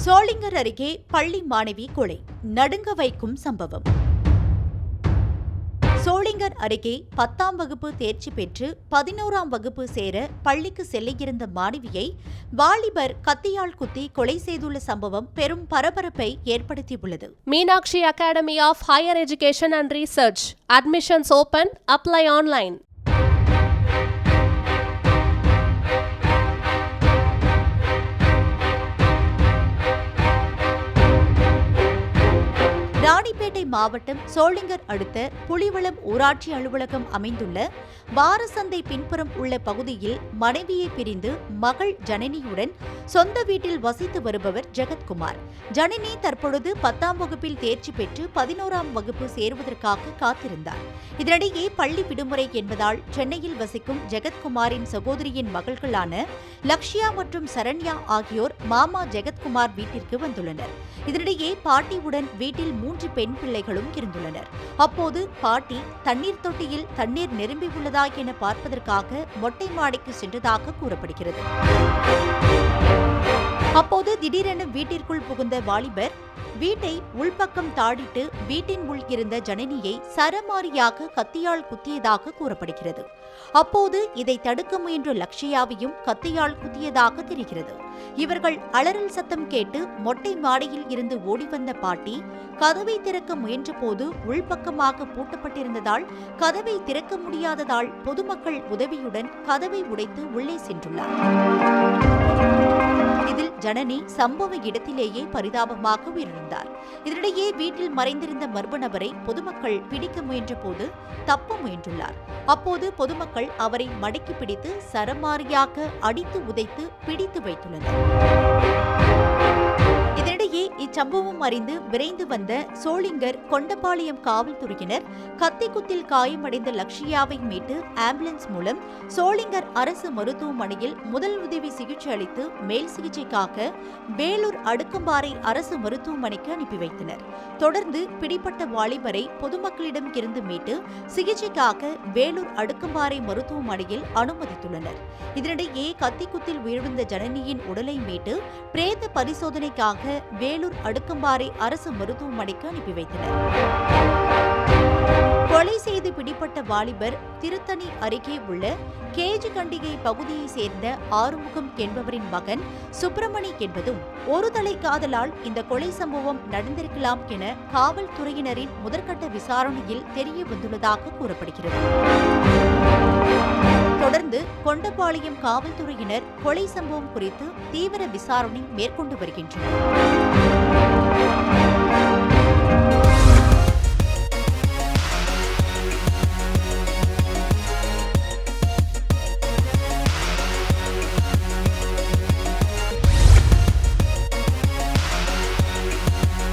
சோளிங்கர் அருகே பள்ளி மாணவி கொலை, நடுங்க வைக்கும் சம்பவம். சோளிங்கர் அருகே 10ஆம் வகுப்பு தேர்ச்சி பெற்று 11ஆம் வகுப்பு சேர பள்ளிக்கு செல்ல இருந்த மாணவியை வாலிபர் கத்தியால் குத்தி கொலை செய்துள்ள சம்பவம் பெரும் பரபரப்பை ஏற்படுத்தியுள்ளது. Meenakshi academy of higher education and research. Admissions open, apply online. Ranipet மாவட்டம் சோளிங்கர் அடுத்த புலிவளம் ஊராட்சி அலுவலகம் அமைந்துள்ள வாரசந்தை பின்புறம் உள்ள பகுதியில் மனைவியை பிரிந்து மகள் ஜனனியுடன் சொந்த வீட்டில் வசித்து வருபவர் ஜெகத்குமார். ஜனனி தற்பொழுது 10ஆம் வகுப்பில் தேர்ச்சி பெற்று 11ஆம் வகுப்பு சேருவதற்காக காத்திருந்தார். இதனிடையே பள்ளி விடுமுறை என்பதால் சென்னையில் வசிக்கும் ஜெகத்குமாரின் சகோதரியின் மகள்களான லக்ஷ்யா மற்றும் சரண்யா ஆகியோர் மாமா ஜெகத்குமார் வீட்டிற்கு வந்துள்ளனர். இதனிடையே பாட்டியுடன் வீட்டில் 3 பெண் பிள்ளைகளும் இருந்துள்ளனர். அப்போது பாட்டி தண்ணீர் தொட்டியில் தண்ணீர் நிரம்பியுள்ளதா என பார்ப்பதற்காக மொட்டை மாடிக்கு சென்றதாக கூறப்படுகிறது. அப்போது திடீரென வீட்டிற்குள் புகுந்த வாலிபர் வீட்டை உள்பக்கம் தாடிட்டு வீட்டின் உள் இருந்த ஜனனியை சரமாரியாக கத்தியால் குத்தியதாக கூறப்படுகிறது. அப்போது இதை தடுக்க முயன்ற லக்ஷ்யாவையும் கத்தியால் குத்தியதாக தெரிகிறது. இவர்கள் அலறல் சத்தம் கேட்டு மொட்டை மாடியில் இருந்து ஓடிவந்த பாட்டி கதவை திறக்க முயன்றபோது உள்பக்கமாக பூட்டப்பட்டிருந்ததால் கதவை திறக்க முடியாததால் பொதுமக்கள் உதவியுடன் கதவை உடைத்து உள்ளே சென்றுள்ளார். இதில் ஜனனி சம்பவ இடத்திலேயே பரிதாபமாக உயிரிழந்தார். இதனிடையே வீட்டில் மறைந்திருந்த மர்ம நபரை பொதுமக்கள் பிடிக்க முயன்றபோது தப்ப முயன்றுள்ளார். அப்போது பொதுமக்கள் அவரை மடக்கி பிடித்து சரமாரியாக அடித்து உதைத்து பிடித்து வைத்துள்ளனர். இதனிடையே இச்சம்பவம் அறிந்து விரைந்து வந்த சோளிங்கர் கொண்டபாளையம் காவல்துறையினர் கத்திக்குத்தில் காயமடைந்த லக்ஷ்யாவை மீட்டு ஆம்புலன்ஸ் மூலம் சோளிங்கர் அரசு மருத்துவமனையில் முதல் உதவி சிகிச்சை அளித்து மேல் சிகிச்சைக்காக வேலூர் அடுக்கம்பாறை அரசு மருத்துவமனைக்கு அனுப்பி வைத்தனர். தொடர்ந்து பிடிப்பட்ட வாலிபரை பொதுமக்களிடம் இருந்து மீட்டு சிகிச்சைக்காக வேலூர் அடுக்கம்பாறை மருத்துவமனையில் அனுமதித்துள்ளனர். இதனிடையே கத்திக்குத்தில் உயிரிழந்த ஜனனியின் உடலை மீட்டு பிரேத பரிசோதனைக்காக வேலூர் அடுக்கம்பாறை அரசு மருத்துவமனைக்கு அனுப்பி வைத்தனர். கொலை செய்து பிடிப்பட்ட வாலிபர் திருத்தணி அருகே உள்ள கேஜிகண்டிகை பகுதியை சேர்ந்த ஆறுமுகம் என்பவரின் மகன் சுப்பிரமணி என்பதும் ஒரு தலை காதலால் இந்த கொலை சம்பவம் நடந்திருக்கலாம் என காவல்துறையினரின் முதற்கட்ட விசாரணையில் தெரிய வந்துள்ளதாக கூறப்படுகிறது. தொடர்ந்து கொண்டபாளையம் காவல்துறையினர் கொலை சம்பவம் குறித்து தீவிர விசாரணை மேற்கொண்டு வருகின்றனர்.